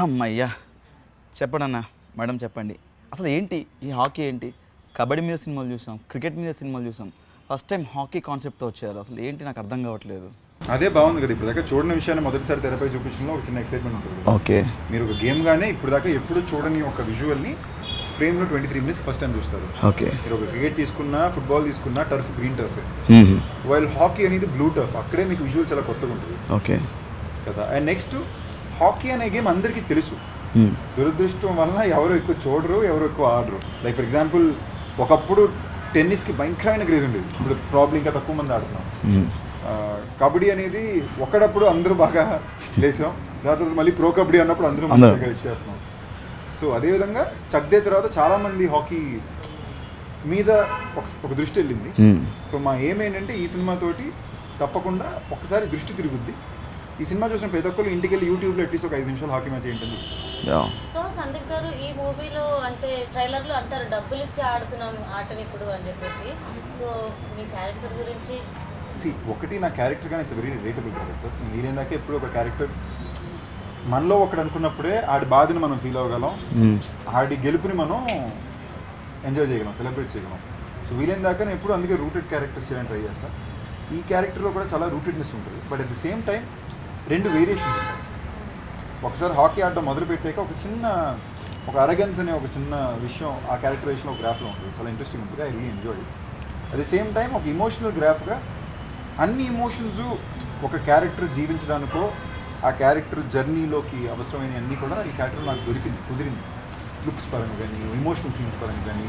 అమ్మయ్యా చెప్పండి అన్న మేడం చెప్పండి అసలు ఏంటి ఈ హాకీ ఏంటి కబడ్డీ మీద సినిమాలు చూసాం క్రికెట్ మీద సినిమాలు చూసాం ఫస్ట్ టైం హాకీ కాన్సెప్ట్తో వచ్చారు అసలు ఏంటి నాకు అర్థం కావట్లేదు అదే బాగుంది కదా ఇప్పుడు దాకా చూడని విషయాన్ని మొదటిసారి తెరపై చూపించడంలో ఒక చిన్న ఎక్సైట్మెంట్ ఉంటుంది ఓకే మీరు ఒక గేమ్ గానే ఇప్పుడు దాకా ఎప్పుడు చూడని ఒక విజువల్ని ఫ్రేమ్లో 23 మినిట్స్ ఫస్ట్ టైం చూస్తారు ఓకే మీరు ఒక క్రికెట్ తీసుకున్నా ఫుట్బాల్ తీసుకున్నా turf green turf while hockey అనేది బ్లూ టర్ఫ్ అక్కడే మీకు విజువల్ చాలా కొత్తగా ఉంటుంది ఓకే కదా అండ్ నెక్స్ట్ హాకీ అనే గేమ్ అందరికీ తెలుసు దురదృష్టం వలన ఎవరు ఎక్కువ చూడరు ఎవరు ఎక్కువ ఆడరు లైక్ ఫర్ ఎగ్జాంపుల్ ఒకప్పుడు టెన్నిస్కి భయంకరమైన క్రేజ్ ఉండేది ఇప్పుడు ప్రాబ్లం ఇంకా తక్కువ మంది ఆడుతున్నాం కబడ్డీ అనేది ఒకడప్పుడు అందరూ బాగా లేసాం తర్వాత మళ్ళీ ప్రో కబడ్డీ అన్నప్పుడు అందరూ మంచిగా ఇచ్చేస్తాం సో అదేవిధంగా చక్దే తర్వాత చాలామంది హాకీ మీద ఒక దృష్టి వెళ్ళింది సో మా ఏమేంటంటే ఈ సినిమాతోటి తప్పకుండా ఒక్కసారి దృష్టి తిరుగుద్ది ఈ సినిమా చూసిన ప్రతి ఒక్కరు ఇంటికి వెళ్ళి యూట్యూబ్లో అట్లీస్ట్ ఒక 5 నిమిషాలు హాకీ మ్యాచ్ ఏంటని చూస్తారు. సో సందీప్ గారు ఈ మూవీలో అంటే ట్రైలర్లో అంటారు డబ్బులు ఇచ్చి ఆడుతున్నాం ఆటని ఇప్పుడు అని చెప్పేసి సో మీ క్యారెక్టర్ గురించి ఒకటి నా క్యారెక్టర్ కానీ ఇట్స్ వెరీ రిలేటబుల్ క్యారెక్టర్ మీరేందాక ఎప్పుడు ఒక క్యారెక్టర్ మనలో ఒకటి అనుకున్నప్పుడే ఆడి బాధని మనం ఫీల్ అవ్వగలం ఆడి గెలుపుని మనం ఎంజాయ్ చేయగలం సెలబ్రేట్ చేయగలం సో వీలైన నేను ఎప్పుడు అందుకే రూటెడ్ క్యారెక్టర్స్ చేయడానికి ట్రై చేస్తాను ఈ క్యారెక్టర్లో కూడా చాలా రూటెడ్నెస్ ఉంటుంది but at the same time 2 variations ఉంటాయి ఒకసారి హాకీ ఆడటం మొదలుపెట్టాక ఒక అరగెన్స్ అనే ఒక చిన్న విషయం ఆ క్యారెక్టరైజేషన్ ఒక గ్రాఫ్లో ఉంటుంది చాలా ఇంట్రెస్టింగ్ ఉంటుంది I really enjoy at the same time ఒక ఇమోషనల్ గ్రాఫ్గా అన్ని ఎమోషన్స్ ఒక క్యారెక్టర్ జీవించడానికో ఆ క్యారెక్టర్ జర్నీలోకి అవసరమైన అన్నీ కూడా ఈ క్యారెక్టర్ నాకు కుదిరింది లుక్స్ పరంగా కానీ ఎమోషనల్ సీన్స్ పరంగా కానీ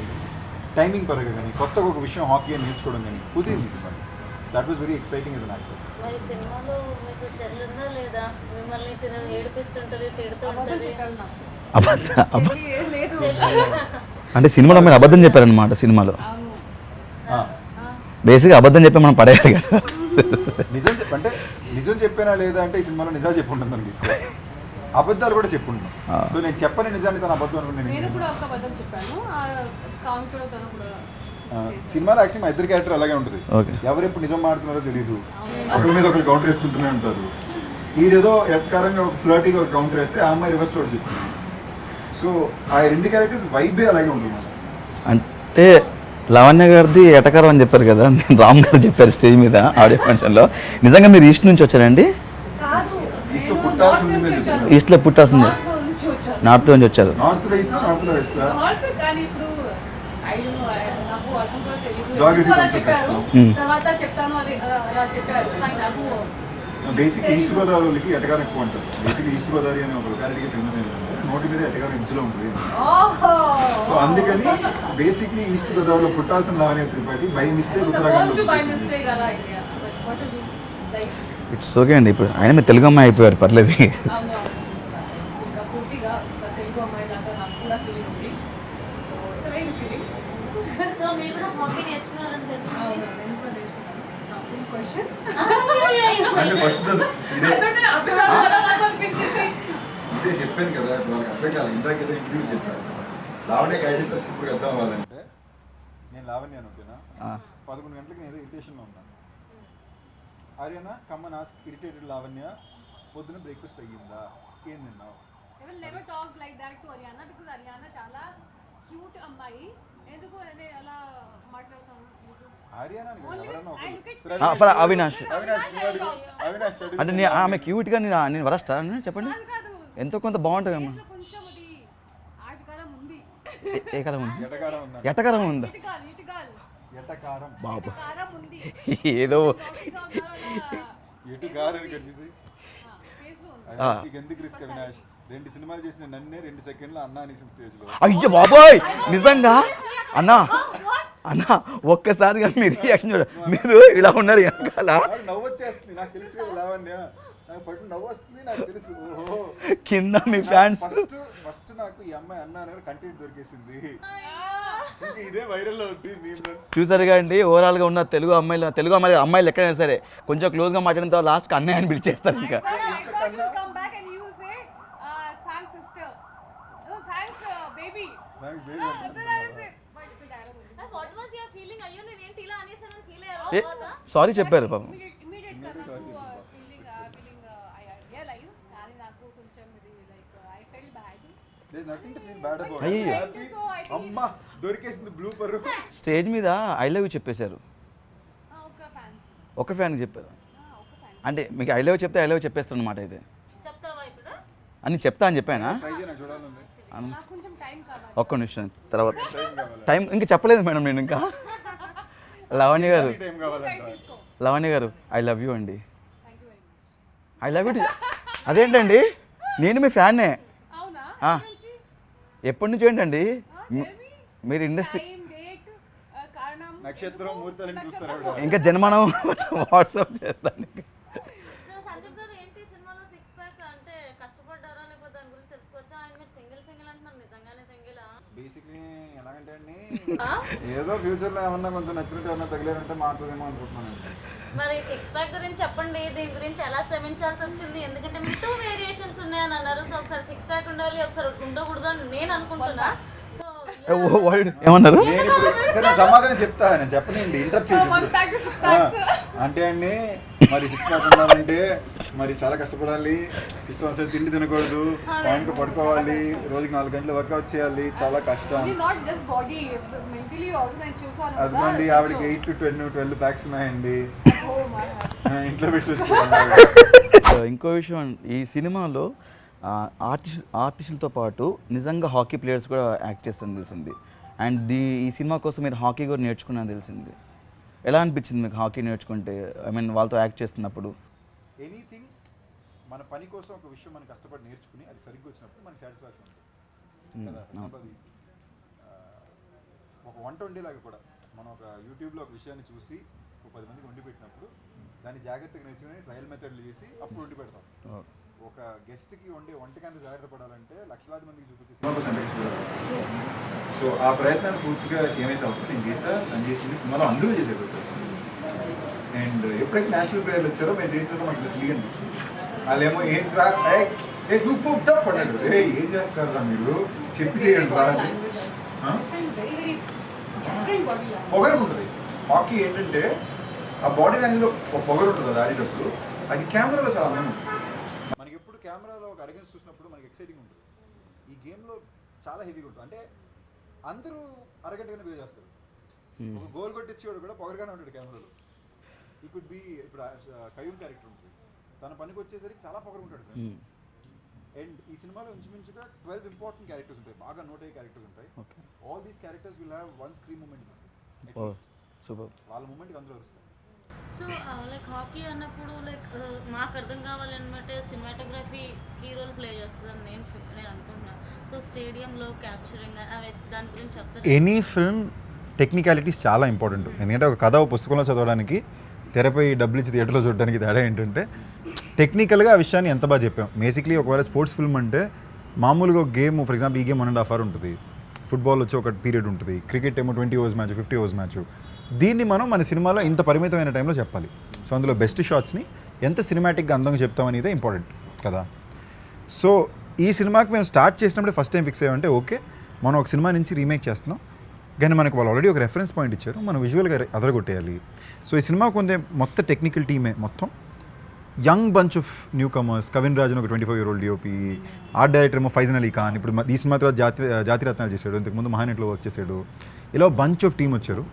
టైమింగ్ పరంగా కానీ కొత్తగా ఒక విషయం హాకీ అని నేర్చుకోవడం కానీ కుదిరింది cinema that was very exciting as an actor మరి సినిమాలో మీకు చెల్లుందా లేదా మిమ్మల్ని ఏడిపిస్తుంటది తిడుతుంటది అంటే సినిమాలో మీరు అబద్ధం చెప్పారనమాట సినిమాలో బేసిక్గా అబద్ధం చెప్పి మనం పడేయాలి కదా నిజం చెప్పానా లేదా అంటే ఈ సినిమాలో నిజాలు చెప్పుంటుంది మనకి అబద్ధాలు కూడా చెప్పుంటాను సో నేను చెప్పని నిజాన్ని తన అబద్ధం అనుకున్నాను సినిమాలో యాక్చువల్లీ మా ఇద్దరు క్యారెక్టర్ అలాగే ఉంటుంది ఎవరు ఎప్పుడు నిజం మాడుతున్నారో తెలియదు ఒకరి మీద ఒకరు కౌంటర్ వేసుకుంటూనే ఉంటారు ఈడేదో ఎక్కరంగా ఒక ఫ్లర్టీగా ఒక కౌంటర్ వేస్తే ఆ అమ్మాయి రివర్స్ లో చెప్తుంది సో ఆ 2 క్యారెక్టర్స్ వైబే అలాగే ఉంటుంది అంటే లావణ్య గారిది ఎటకారం అని చెప్పారు కదా నేను రామ్ గారు చెప్పారు స్టేజ్ మీద ఆడియో ఫంక్షన్లో నిజంగా మీరు ఈస్ట్ నుంచి వచ్చారండి ఈస్ట్లో పుట్టాల్సింది నార్త్ నుంచి వచ్చారు బేసిక్ ఈస్ట్ గోదావరి వాళ్ళకి ఎటకారం ఎక్కువ అంటారు బేసిక్ ఈస్ట్ గోదావరి అనే ఒక లొకాలిటీకి ఫేమస్ ఏంటంటే నోటి మీద ఎటకారం ఇంచులో ఉంటుంది సో అందుకని బేసిక్లీ ఈస్ట్ గోదావరిలో పుట్టాల్సిన Lavanya Tripathi by mistake it's okay అండి ఇప్పుడు ఆయన మీరు తెలుగు అమ్మాయి అయిపోయారు పర్లేదు ఇదే చెప్పాను కదా వాళ్ళకి అర్థం కాదు ఇందాక ఏదో ఇంటర్వ్యూ చెప్పాను లావణ్య క్యారెక్టర్స్ ఇప్పుడు అర్థం అవ్వాలంటే నేను లావణ్య ఓకేనా 11 గంటలకి నేను ఏదో ఇరిటేషన్లో ఉన్నాను ఆర్యనా కమ్మన్ ఆస్క్ ఇరిటేటెడ్ లావణ్య పొద్దున బ్రేక్ఫాస్ట్ అయ్యిందా ఏం తిన్నావు అవినాష్ అంటే ఆమె క్యూట్గా నేను వరస్తా చెప్పండి ఎంతో కొంత బాగుంటుంది అమ్మా ఏ కాలం ఉంది ఎటకారం ఉందా బాబు ఏదో రెండు సినిమాలు చేసిన నన్నే 2 సెకండ్లు అన్నా అనేసిన స్టేజ్ లో అయ్యో బాబోయ్ నిజంగా అన్నా అన్నా ఒక్కసారిగా మీ రియాక్షన్ చూడ మీరు ఇలా ఉన్నారు వెనకాల నవ్వు వచ్చేస్తుంది నాకు తెలుసు కదా లావణ్య నాకు పట్టు నవ్వు వస్తుంది నాకు తెలుసు కింద మీ ఫ్యాన్స్ ఫస్ట్ నాకు ఈ అమ్మాయి అన్నా అనేది కంటెంట్ దొరికేసింది ఇదే వైరల్ అవుతుంది చూసారుగా అండి ఓవరాల్గా ఉన్న తెలుగు అమ్మాయిలు ఎక్కడైనా సరే కొంచెం క్లోజ్గా మాట్లాడిన తర్వాత లాస్ట్కి అన్నయ్య అని పిలిచేస్తారు ఇంకా సారీ చెప్పారు పాపం There's nothing to feel bad about. అయ్యో. Happy. అమ్మా దొరికేసింది బ్లూపర్. స్టేజ్ మీద ఐ లవ్ యూ చెప్పేశారు, ఒక ఫ్యాన్కి చెప్పారు. అంటే మీకు ఐ లవ్ చెప్తే ఐ లవ్ చెప్పేస్తాను అనమాట. అయితే చెప్తావా ఇప్పుడు? అని చెప్తా అని చెప్పానా? ట్రై చేయనా చూడాలండి. ఒక్క నిమిషం తర్వాత టైం ఇంకా చెప్పలేదు మేడం నేను ఇంకా. లవణ్య గారు, టైం కావాలంట. లవణ్య గారు ఐ లవ్ యూ అండి. I love you. అదేంటండి నేను మీ ఫ్యాన్నే. ఎప్పటి నుంచి ఏంటండి మీరు ఇండస్ట్రీ నక్షత్రం ముహూర్తాలని చూస్తారు ఆవిడ. ఇంకా జన్మనం వాట్సాప్ చేస్తాను. సో సందీప్ గారు ఏంటి సినిమాలో 6 ప్యాక్ అంటే కష్టపడ్డారా లేకపోతే దాని గురించి తెలుసుకోవచ్చా? ఆయన మీరు సింగిల్ అంటున్నారు, నిజంగానే సింగిలా? బేసిక్లీ ఎలాగంటే అండి ఏదో ఫ్యూచర్లో ఏమన్నా కొంచెం నచ్చినట్టు ఏమన్నా తగిలేదంటే మారుతుందేమో అనుకుంటున్నాను. మరి 6 ప్యాక్ గురించి చెప్పండి, దీని గురించి ఎలా శ్రమించాల్సి వచ్చింది? ఎందుకంటే మీకు 2 వేరియేషన్స్ ఉన్నాయని అన్నారు. సో ఒకసారి 6 ప్యాక్ ఉండాలి, ఒకసారి ఉండకూడదు అని నేను అనుకుంటున్నా. సో ఏమన్నారు? నేను ఇప్పుడు సరే సమాధానం చెప్తా, నేను చెప్పనండి ఇంటరప్ట్ చేసి. అంటే అండి మరి 6 ప్యాక్ ఉండాలంటే మరి చాలా కష్టపడాలి, ఇష్టం వస్తే తిండి తినకూడదు, టైంకి పడుకోవాలి, రోజుకి 4 గంటలు వర్కౌట్ చేయాలి, చాలా కష్టం. అదిగోండి ఆవిడకి 8 to 12 ప్యాక్స్ ఉన్నాయండి ఇంట్లో పెట్టి. ఇంకో విషయం, ఈ సినిమాలో ఆర్టిస్టులతో పాటు నిజంగా హాకీ ప్లేయర్స్ కూడా యాక్ట్ చేస్తారని తెలిసింది. అండ్ ఈ సినిమా కోసం మీరు హాకీ కూడా నేర్చుకున్నాను తెలిసింది. ఎలా అనిపించింది మీకు హాకీ నేర్చుకుంటే? ఐ మీన్ వాళ్ళతో యాక్ట్ చేస్తున్నప్పుడు. ఎనీథింగ్ మన పని కోసం ఒక విషయం మనం కష్టపడి నేర్చుకుని అది సరిగ్గా వచ్చినప్పుడు మనకి సాటిస్ఫాక్షన్ ఉంటుంది కదా. అది ఒక వంట వండేలాగా కూడా మనం ఒక యూట్యూబ్లో ఒక విషయాన్ని చూసి ఒక 10 మందికి వండి పెట్టినప్పుడు దాన్ని జాగ్రత్తగా నేర్చుకుని ట్రయల్ మెథడ్లు చేసి అప్పుడు వండి పెడతాం. ఒక గెస్ట్కి వంటకాన్ని జాగ్రత్త పడాలంటే లక్షలాది మందికి చూపించే. సో ఆ ప్రయత్నాన్ని పూర్తిగా ఏమైతే అవసరం నేను చేసింది సినిమాలో అందరూ చేసేసారు. అండ్ ఎప్పుడైతే నేషనల్ ప్లేయర్లు వచ్చారో మేము చేసినప్పుడు మాకు సిలిగా అనిపించింది. వాళ్ళేమో ఏం పడ్డాడు, ఏం చేస్తారా మీరు చెప్పి చేయండి రా. పొగరు ఉంటుంది హాకీ. ఏంటంటే ఆ బాడీ లాంగ్వేజ్లో ఒక పొగరు ఉంటుంది అది ఆడేటప్పుడు, అది కెమెరాలో చాలా మేము మనకి ఎప్పుడు కెమెరాలో ఒక అరగెన్స్ చూసినప్పుడు మనకి ఎక్సైటింగ్ ఉంటుంది. ఈ గేమ్లో చాలా హెవీగా ఉంటుంది. అంటే అందరూ అరగంటగానే బిహేవ్ చేస్తారు. ఒక గోల్ కొట్టించేవాడు కూడా పొగరుగానే ఉంటాడు కెమెరాలో. ఈ కుడ్ బి ఇప్పుడు కయ్యూమ్ క్యారెక్టర్ ఉంటుంది, తన పనికి వచ్చేసరికి చాలా పొగరు ఉంటాడు. అండ్ ఈ సినిమాలో ఇంచుమించుగా 12 ఇంపార్టెంట్ క్యారెక్టర్స్ ఉంటాయి, బాగా నోట్ అయ్యే క్యారెక్టర్స్ ఉంటాయి. All these characters will have one screen moment. Super. వాళ్ళ మూమెంట్కి అందులో వస్తారు. సో లైక్ హాకీ అన్నప్పుడు లైక్ మాకు అర్థం కావాలన్నమాట సినిమాటోగ్రఫీ కీ రోల్ ప్లే చేస్తుందని నేను అనుకుంటున్నాను. సో స్టేడియంలో క్యాప్చరింగ్ అవి దాని గురించి చెప్తాను. ఎనీ ఫిల్మ్ టెక్నికాలిటీస్ చాలా ఇంపార్టెంట్. ఎందుకంటే ఒక కథ పుస్తకంలో చదవడానికి తెరపై డబ్బులు ఇచ్చి థియేటర్లో చూడడానికి తేడా ఏంటంటే టెక్నికల్గా ఆ విషయాన్ని ఎంత బాగా చెప్పాం. బేసిక్లీ ఒకవేళ స్పోర్ట్స్ ఫిల్మ్ అంటే మామూలుగా ఒక గేమ్, ఫర్ ఎగ్జాంపుల్ ఈ గేమ్ 1.5 hours ఉంటుంది, ఫుట్బాల్ వచ్చి ఒక పీరియడ్ ఉంటుంది, క్రికెట్ ఏమో 20 overs మ్యాచ్, 50 overs మ్యాచ్. దీన్ని మనం మన సినిమాలో ఇంత పరిమితమైన టైంలో చెప్పాలి. సో అందులో బెస్ట్ షాట్స్ని ఎంత సినిమాటిక్గా అందంగా చెప్తామనేదే ఇంపార్టెంట్ కదా. సో ఈ సినిమాకి మేము స్టార్ట్ చేసినప్పుడు ఫస్ట్ టైం ఫిక్స్ అయ్యామంటే ఓకే మనం ఒక సినిమా నుంచి రీమేక్ చేస్తున్నాం, కానీ మనకు వాళ్ళు ఆల్రెడీ ఒక రెఫరెన్స్ పాయింట్ ఇచ్చారు, మనం విజువల్గా అదరగొట్టేయాలి. సో ఈ సినిమా కొంచెం మొత్తం టెక్నికల్ టీమే, మొత్తం young bunch of new comers. Kavin Rajan ఒక 25-year-old డిఓపి, ఆర్ట్ డైరెక్టర్ ఏమో ఫైజన్ అలీ ఖాన్, ఇప్పుడు ఈ సినిమా తర్వాత జాతిరత్నాలు చేశాడు, ఇంతకుముందు మహానటిలో వర్క్ చేశాడు. ఇలా బంచ్ ఆఫ్ టీం వచ్చారు.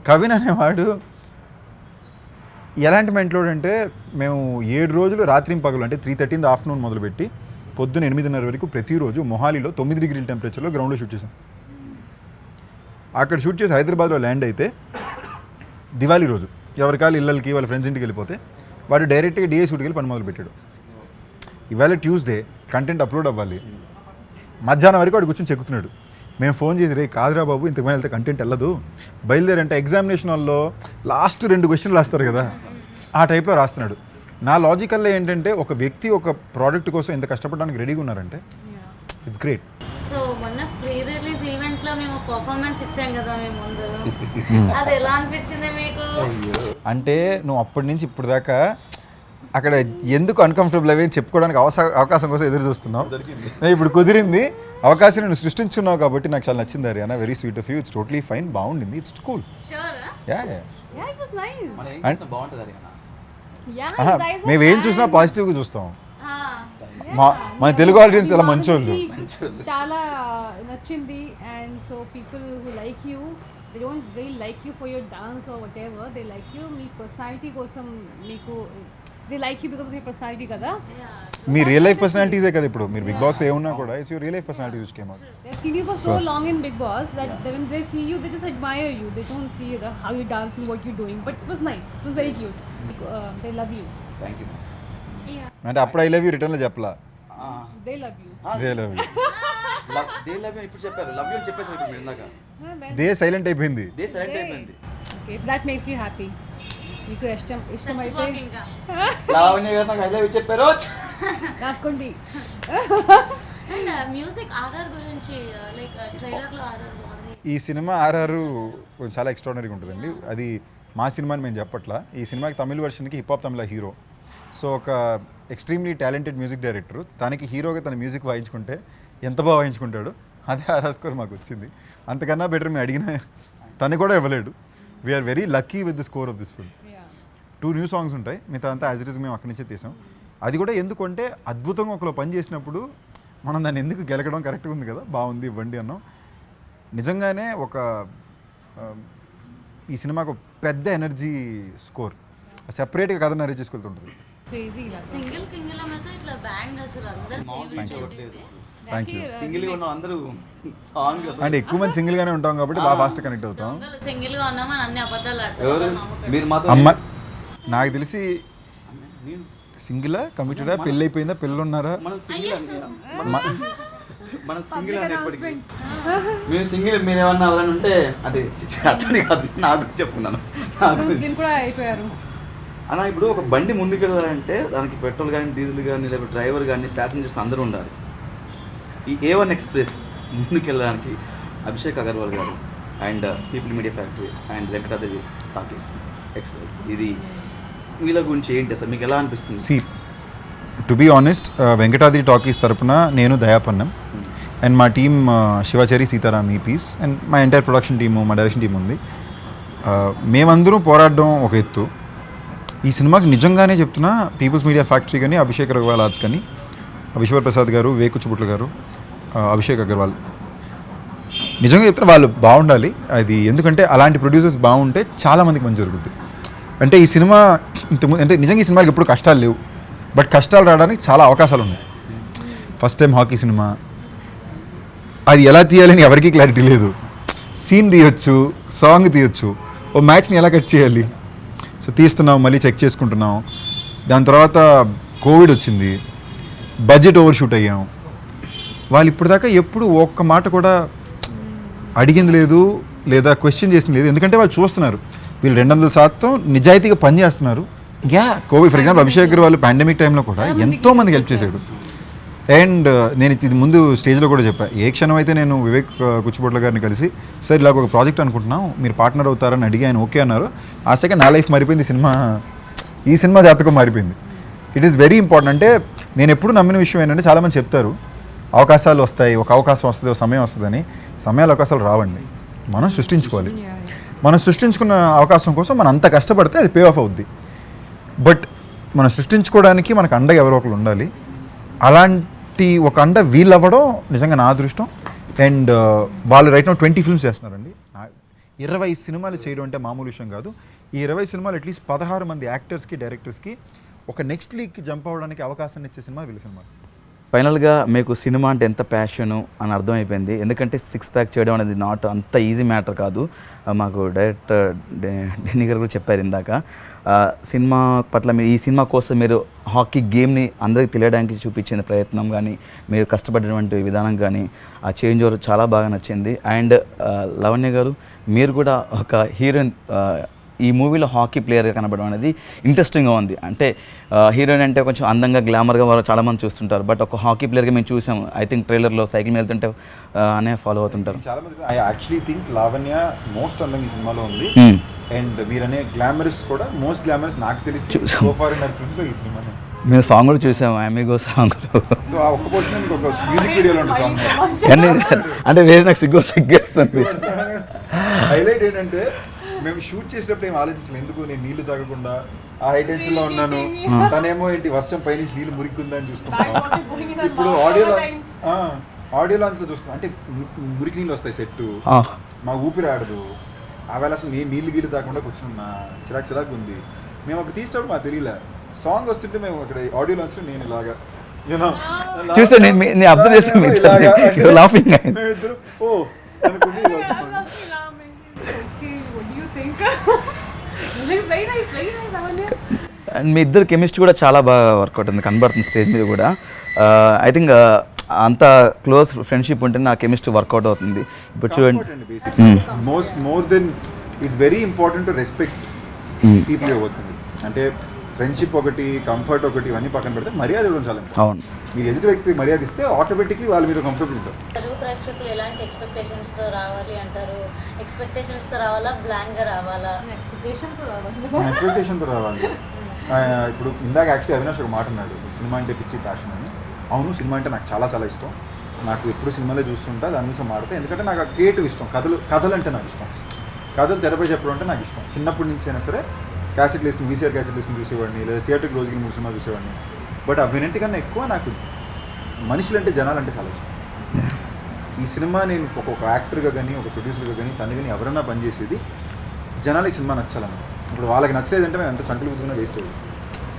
కవిన్ అనేవాడు ఎలాంటి మెంట్లో అంటే మేము 7 రోజులు రాత్రి పగలు అంటే 3:30 in the afternoon మొదలుపెట్టి పొద్దున్న 8:30 వరకు ప్రతిరోజు మొహాలీలో 9 degrees టెంపరేచర్లో గ్రౌండ్లో షూట్ చేసాం. అక్కడ షూట్ చేసి హైదరాబాద్లో ల్యాండ్ అయితే దివాళీ రోజు ఎవరికాలు ఇళ్ళకి వాళ్ళ ఫ్రెండ్స్ ఇంటికి వెళ్ళిపోతే వాడు డైరెక్ట్గా డిఏ షూట్కి వెళ్ళి పని మొదలు పెట్టాడు. ఇవాళ ట్యూస్డే కంటెంట్ అప్లోడ్ అవ్వాలి, మధ్యాహ్నం వరకు వాడు కూర్చొని చెక్కుతున్నాడు. మేము ఫోన్ చేసి రే కాదురా బాబు ఇంతకు వెళ్తే కంటెంట్ వెళ్ళదు, బయలుదేరంటే ఎగ్జామినేషన్ హాల్లో లాస్ట్ 2 questions రాస్తారు కదా ఆ టైప్లో రాస్తున్నాడు. నా లాజికల్లో ఏంటంటే ఒక వ్యక్తి ఒక ప్రోడక్ట్ కోసం ఎంత కష్టపడడానికి రెడీగా ఉన్నారంటే ఇట్స్ గ్రేట్. సో మొన్న ప్రీ రిలీజ్ ఈవెంట్లో మేము పర్ఫార్మెన్స్ ఇచ్చాం కదా మేము ముందు, అది ఎలా అనిపించింది మీకు? అంటే నువ్వు అప్పటి నుంచి ఇప్పుడు దాకా అక్కడ ఎందుకు అన్కంఫర్టబుల్ అవి చెప్పుకోవడానికి అవకాశం కోసం ఎదురు చూస్తున్నావు, ఇప్పుడు కుదిరింది, అవకాశం నేను సృష్టించున్నావు కాబట్టి నాకు చాలా నచ్చింది. Haryana very sweet of you, it's totally fine, బాగుండింది, ఇట్స్ కూల్. బాగుంటుంది. మేమేం చూసినా పాజిటివ్గా చూస్తాం. మన తెలుగు ఆడియన్స్ చాలా మంచోళ్ళు. చాలా నచ్చింది. And so people who like you, they don't real like you for your dance or what ever, they like you me personality కోసం. మీకు they like you because of me personality కదా. మీ రియల్ లైఫ్ పర్సనాలిటీసే కదా ఇప్పుడు మీరు big బాస్లో ఏమున్నా కూడా it's your real life personalities which came out. They've seen you for so long in Big Boss that when they see you, they just admire you. They don't see how you dance and what you're doing. But it was nice. It was very cute. They love you. Thank you. అంటే అప్పుడు I love you రిటర్న్లో చెప్పలా, They love you. They love you. They love you ఇప్పుడు చెప్పారు, love you అని చెప్పేసి ఇప్పుడు మీరు ఇందాక దే సైలెంట్ అయిపోయింది. దే సెలెక్ట్ అయిపోయింది. Okay, if that makes you happy. మీకు ఇష్టమైతే ఇంకా లావణ్య గారు నాకు ఐ లవ్ యూ చెప్పారు. రాసుకోండి. అండ్ మ్యూజిక్ ఆర్ఆర్ గురించి లైక్ ట్రైలర్లో ఆర్ఆర్ బాగుంది. ఈ సినిమా ఆర్ఆర్ చాలా ఎక్స్ట్రాడినరీగా ఉంటుందండి. అది మా సినిమా అని మేము చెప్పట్లా. ఈ సినిమాకి తమిళ వర్షన్కి హిప్ హాప్ తమిళ హీరో. సో ఒక ఎక్స్ట్రీమ్లీ టాలెంటెడ్ మ్యూజిక్ డైరెక్టర్ తనకి హీరోగా తన మ్యూజిక్ వాయించుకుంటే ఎంత బాగా వాయించుకుంటాడు, అదే ఆర్ఆర్ స్కోర్ మాకు వచ్చింది. అంతకన్నా బెటర్ మేము అడిగిన తను కూడా ఇవ్వలేడు. We are very lucky with the score of this film. 2 new songs ఉంటాయి, మిగతా అంతా యాజ్ ఇట్ ఇస్ మేము అక్కడి నుంచే తీసాం. అది కూడా ఎందుకంటే అద్భుతంగా ఒకలో పని చేసినప్పుడు మనం దాన్ని ఎందుకు గెలకడం కరెక్ట్గా ఉంది కదా, బాగుంది ఇవ్వండి అన్నాం. నిజంగానే ఒక ఈ సినిమాకు పెద్ద ఎనర్జీ స్కోర్, సెపరేట్గా కథ నరేట్ చేసుకెళ్తుంటుంది. Crazy. సింగిల్ కింగిలం అయితే ఇట్లా బ్యాంగ్ అసలు అందరు థ్యాంక్ యూ. సింగిల్ గా ఉన్న అందరూ సాంగ్ అంటే ఎక్కువ మంది సింగిల్గానే ఉంటాం కాబట్టి బాగా ఫాస్ట్ కనెక్ట్ అవుతాం. సింగిల్ గా ఉన్నామని అన్ని అబద్ధాలు ఎవరు ఆడతారు. మీరు మాత్రం అమ్మ నాకు తెలిసి సింగిలా కమిటెడా, పెళ్ళి అయిపోయిందా, పిల్లలు ఉన్నారా? మనం సింగిల్ మనం సింగిల్ అని ఎప్పటికీ మీరు సింగిల్, మీరు ఏమన్నా ఎవరైనా ఉంటే అది అట్లని కాదు, నాకు చెప్తున్నాను. ముస్లిం కూడా అయిపోయారు అలా ఇప్పుడు ఒక బండి ముందుకు వెళ్ళాలంటే దానికి పెట్రోల్ కానీ డీజిల్ కానీ లేకపోతే డ్రైవర్ కానీ ప్యాసింజర్స్ అందరూ ఉండాలి. ఈ A1 ఎక్స్ప్రెస్ ముందుకు వెళ్ళడానికి అభిషేక్ అగర్వాల్ గారు and people media factory and Venkatadri talkies express, ఇది వీళ్ళ గురించి ఏంటి అసలు మీకు ఎలా అనిపిస్తుంది? See to be honest, Venkatadri talkies తరపున నేను దయాపన్నం అండ్ మా టీమ్ శివాచారి సీతారాం ఈపీస్ అండ్ మా ఎంటైర్ ప్రొడక్షన్ టీము, మా డైరెక్షన్ టీం ఉంది. మేమందరం పోరాడడం ఒక ఎత్తు. ఈ సినిమాకి నిజంగానే చెప్తున్నా, పీపుల్స్ మీడియా ఫ్యాక్టరీ కానీ, అభిషేక్ అగర్వాల్ ఆర్ట్స్ కానీ, విశ్వర్ ప్రసాద్ గారు, వేకుచుబుట్ల గారు, అభిషేక్ అగర్వాల్, నిజంగా చెప్తున్నా వాళ్ళు బాగుండాలి. అది ఎందుకంటే అలాంటి ప్రొడ్యూసర్స్ బాగుంటే చాలామందికి మంచి జరుగుతుంది. అంటే ఈ సినిమా అంటే నిజంగా ఈ సినిమాకి ఎప్పుడు కష్టాలు లేవు, బట్ కష్టాలు రావడానికి చాలా అవకాశాలు ఉన్నాయి. ఫస్ట్ టైం హాకీ సినిమా, అది ఎలా తీయాలని ఎవరికీ క్లారిటీ లేదు. సీన్ తీయొచ్చు, సాంగ్ తీయొచ్చు, ఓ మ్యాచ్ని ఎలా కట్ చేయాలి, సో తీస్తున్నాం, మళ్ళీ చెక్ చేసుకుంటున్నాం. దాని తర్వాత కోవిడ్ వచ్చింది, బడ్జెట్ ఓవర్ షూట్ అయ్యాం. వాళ్ళు ఇప్పటిదాకా ఎప్పుడు ఒక్క మాట కూడా అడిగింది లేదు, లేదా క్వశ్చన్ చేసింది లేదు. ఎందుకంటే వాళ్ళు చూస్తున్నారు వీళ్ళు 200% నిజాయితీగా పనిచేస్తున్నారు. Covid for example Abhishek Agarwal pandemic టైంలో కూడా ఎంతోమందికి హెల్ప్ చేశాడు. అండ్ నేను ఇది ముందు స్టేజ్లో కూడా చెప్పాను, ఏ క్షణం అయితే నేను వివేక్ కుచ్చిబొట్ల గారిని కలిసి సార్ ఇలాగ ఒక ప్రాజెక్ట్ అనుకుంటున్నాం, మీరు పార్ట్నర్ అవుతారని అడిగి ఆయన ఓకే అన్నారు. ఆ సెకండ్ నా లైఫ్ మారిపోయింది, ఈ సినిమా జాతకం మారిపోయింది. It is very important. అంటే నేను ఎప్పుడు నమ్మిన విషయం ఏంటంటే, చాలామంది చెప్తారు అవకాశాలు వస్తాయి, ఒక అవకాశం వస్తుంది, ఒక సమయం వస్తుందని. సమయాలు అవకాశాలు రావండి, మనం సృష్టించుకోవాలి. మనం సృష్టించుకున్న అవకాశం కోసం మనం అంత కష్టపడితే అది పే ఆఫ్ అవుద్ది. బట్ మనం సృష్టించుకోవడానికి మనకు అండగా ఎవరో ఒకరు ఉండాలి. అలాంటి ఒక అండ వీళ్ళు అవ్వడం నిజంగా నా అదృష్టం. అండ్ వాళ్ళు రైట్ నౌ 20 ఫిల్మ్స్ చేస్తున్నారండి. 20 సినిమాలు చేయడం అంటే మామూలు విషయం కాదు. ఈ 20 సినిమాలు అట్లీస్ట్ 16 మంది యాక్టర్స్కి, డైరెక్టర్స్కి ఒక నెక్స్ట్ లీగ్కి జంప్ అవ్వడానికి అవకాశాన్ని ఇచ్చే సినిమా వీళ్ళ సినిమా. ఫైనల్గా మీకు సినిమా అంటే ఎంత ప్యాషను అని అర్థమైపోయింది. ఎందుకంటే 6 ప్యాక్ చేయడం అనేది నాట్ అంత ఈజీ మ్యాటర్ కాదు. మాకు డైరెక్టర్ డెన్నీ గారు కూడా చెప్పారు ఇందాక. సినిమా పట్ల ఈ సినిమా కోసం మీరు హాకీ గేమ్ని అందరికీ తెలియడానికి చూపించిన ప్రయత్నం కానీ, మీరు కష్టపడినటువంటి విధానం కానీ, ఆ చేంజ్ ఓవర్ చాలా బాగా నచ్చింది. అండ్ లవణ్య గారు, మీరు కూడా ఒక హీరోయిన్ ఈ మూవీలో హాకీ ప్లేయర్గా కనబడడం అనేది ఇంట్రెస్టింగ్గా ఉంది. అంటే హీరోయిన్ అంటే కొంచెం అందంగా, గ్లామర్గా వాళ్ళు చాలామంది చూస్తుంటారు. బట్ ఒక హాకీ ప్లేయర్గా మేము చూసాం. ఐ థింక్ ట్రైలర్లో సైకిల్ మీద వెళ్తుంటే అనే ఫాలో అవుతుంటారు. చాలామంది I actually think Lavanya most అందంగా ఈ సినిమాలో ఉంది. అండ్ మీరనే గ్లామరస్ కూడా మోస్ట్ గ్లామరస్ నాకు తెలిసి సో ఫార్ ఇన్ ఫిల్మ్స్లో ఈ సినిమా. మేము సాంగ్ కూడా చూసాము, అమిగో సాంగ్. సో ఆ ఒక్క పోర్షన్ ఒక మ్యూజిక్ వీడియోలో ఉంటుంది సాంగ్. కానీ అంటే వేరే నాకు సిగ్గేస్తుంది. హైలైట్ ఏంటంటే మేము షూట్ చేసేటప్పుడు ఏం ఆలోచించలేదు, ఎందుకు నేను నీళ్లు తాగకుండా ఆ హై టెన్షన్ లో ఉన్నాను, తనేమో ఏంటి వర్షం పైన నీళ్ళు మురికిందని చూసుకుంటాను. ఇప్పుడు ఆడియో లాంచ్ లో చూస్తాను అంటే మురికి నీళ్ళు వస్తాయి సెట్, మా ఊపిరి ఆడదు. ఆవేళ అసలు నేను నీళ్ళు గీళ్ళు తాకుండా కూర్చున్నా, చిరాకు ఉంది. మేము అప్పుడు తీసేటప్పుడు మాకు తెలియలే, సాంగ్ వస్తుంటే మేము అక్కడ ఆడియో లాంచ్ లో నేను ఇలాగా చూస్తే నేను అబ్జర్వ్ చేస్తాను మేమిద్దరు ఓ అనుకుని ఇలా అవుతున్నాం. Okay, what do you think? It's very nice, Lavanya. And మీ ఇద్దరు కెమిస్ట్రీ కూడా చాలా బాగా వర్కౌట్ ఉంది, కనబడుతుంది స్టేజ్ మీద కూడా. ఐ థింక్ అంత క్లోజ్ ఫ్రెండ్షిప్ ఉంటే నా కెమిస్ట్రీ వర్కౌట్ అవుతుంది. ఇప్పుడు చూడండి, more then it's very important to respect people you're working with. అంటే ఫ్రెండ్షిప్ ఒకటి, కంఫర్ట్ ఒకటి, ఇవన్నీ పక్కన పెడితే మర్యాద ఇవ్వడం చాలా important. అవును, మీరు ఎదుటి వ్యక్తికి మర్యాద ఇస్తే ఆటోమేటిక్లీ వాళ్ళ మీద కంఫర్టబుల్ ఉంటారు. తెలుగు ప్రేక్షకులు ఎలాంటి ఎక్స్పెక్టేషన్స్తో రావాలి అంటారు? ఎక్స్పెక్టేషన్స్తో రావాలా, బ్లాంక్గా రావాలా? Expectation-తో రావాలి. ఎక్స్పెక్టేషన్తో రావాలి. ఇప్పుడు ఇందాక యాక్చువల్లీ అవినాష్ ఒక మాట అన్నాడు, సినిమా అంటే పిచ్చి ప్యాషన్ అని. అవును, సినిమా అంటే నాకు చాలా చాలా ఇష్టం. నాకు ఎప్పుడు సినిమాలో చూస్తుంటా, దాని నుంచి మాడతా. ఎందుకంటే నాకు క్రియేటివ్ ఇష్టం, కథలు అంటే నాకు ఇష్టం. కథలు తెరపై చెప్పడం అంటే నాకు ఇష్టం. చిన్నప్పటి నుంచి అయినా సరే క్యాసెట్ వేసుకుని, వీసీఆర్ క్యాసెట్ వేసుకుని చూసేవాడిని, లేదా థియేటర్కి రోజుకి 3 సినిమా చూసేవాడిని. బట్ అవినెంటికన్నా ఎక్కువ నాకు మనుషులంటే, జనాలంటే చాలా ఇష్టం. ఈ సినిమా నేను ఒక యాక్టర్గా కానీ, ఒక ప్రొడ్యూసర్గా కానీ, తను కానీ ఎవరైనా పనిచేసేది జనాలకి సినిమా నచ్చాలని. ఇప్పుడు వాళ్ళకి నచ్చలేదంటే మేము ఎంత చంకలు కుదుకున్నా వేస్ట్ అయ్యేది.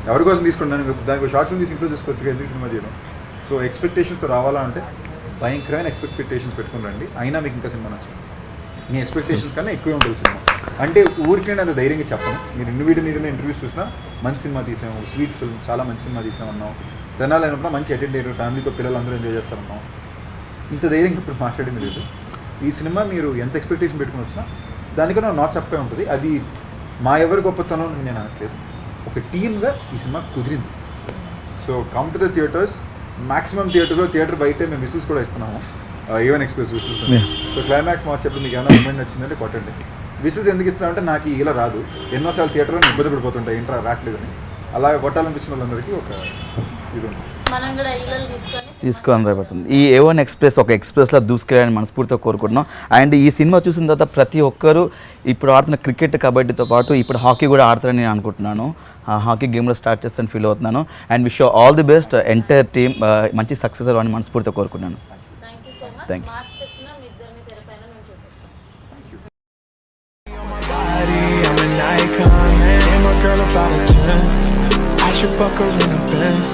ఎవరి కోసం తీసుకుంటాను, దానికి షార్ట్ ఫిల్మ్ తీసి ఇంట్లో చేసుకోవచ్చు, ఎందుకు సినిమా చేయడం. సో ఎక్స్పెక్టేషన్స్తో రావాలా అంటే భయంకరమైన ఎక్స్పెక్టేషన్స్ పెట్టుకుని రండి, అయినా మీకు ఇంకా సినిమా నచ్చదు. మీ ఎక్స్పెక్టేషన్స్ కన్నా ఎక్కువే ఉంటుంది సినిమా. అంటే ఊరికే అంత ధైర్యంగా చెప్పను. మీరు ఇండివిజువల్ ఇంటర్వ్యూస్ చూసినా మంచి సినిమా తీసాము, స్వీట్ ఫిల్మ్, చాలా మంచి సినిమా తీసామన్నాం, తెనాలి అయినప్పుడు మంచి అటెండ్ అయ్యారు, ఫ్యామిలీతో పిల్లలందరూ ఎంజాయ్ చేస్తారన్నాం. ఇంత ధైర్యంగా ఇప్పుడు మాట్లాడింది లేదు. ఈ సినిమా మీరు ఎంత ఎక్స్పెక్టేషన్ పెట్టుకుని వచ్చినా దానికన్నా నాట్ చెప్పే ఉంటుంది. అది మా ఎవరి గొప్పతనం అని నేను అనట్లేదు, ఒక టీమ్గా ఈ సినిమా కుదిరింది. So come to the theatres. Maximum theatre బయటే మేము విసిల్స్ కూడా ఇస్తున్నాము, even express whistles. So climax మార్చేప్పుడు మీకు ఏమైనా మూమెంట్ వచ్చిందంటే కొట్టండి. విసిల్స్ ఎందుకు ఇస్తున్నామంటే నాకు ఇలా రాదు, ఎన్నోసార్లు థియేటర్లో ఇబ్బంది పడిపోతుంటాయి, ఇంట్రా రావట్లేదని. అలాగే కొట్టాలనిపించిన వాళ్ళందరికీ ఒక ఇది ఉంటుంది. మనం కూడా ఇళ్ళలు తీసుకో 100%. ఈ A1 ఎక్స్ప్రెస్ ఒక ఎక్స్ప్రెస్లో దూసుకెళ్ళాలని మనస్ఫూర్తిగా కోరుకుంటున్నాం. అండ్ ఈ సినిమా చూసిన తర్వాత ప్రతి ఒక్కరూ ఇప్పుడు ఆడుతున్న క్రికెట్, కబడ్డీతో పాటు ఇప్పుడు హాకీ కూడా ఆడతారని నేను అనుకుంటున్నాను. హాకీ గేమ్లో స్టార్ట్ చేస్తాను ఫీల్ అవుతున్నాను. And wish all the best, entire team మంచి సక్సెస్ అవ్వాలని మనస్ఫూర్తిగా కోరుకుంటున్నాను. Thank you so much. Thank you. March 5న మీ ఇద్దరిని తెరపైన మేము చూసేస్తాం. I'm an icon, man. And my girl about a 10. I should fuck her in a Benz.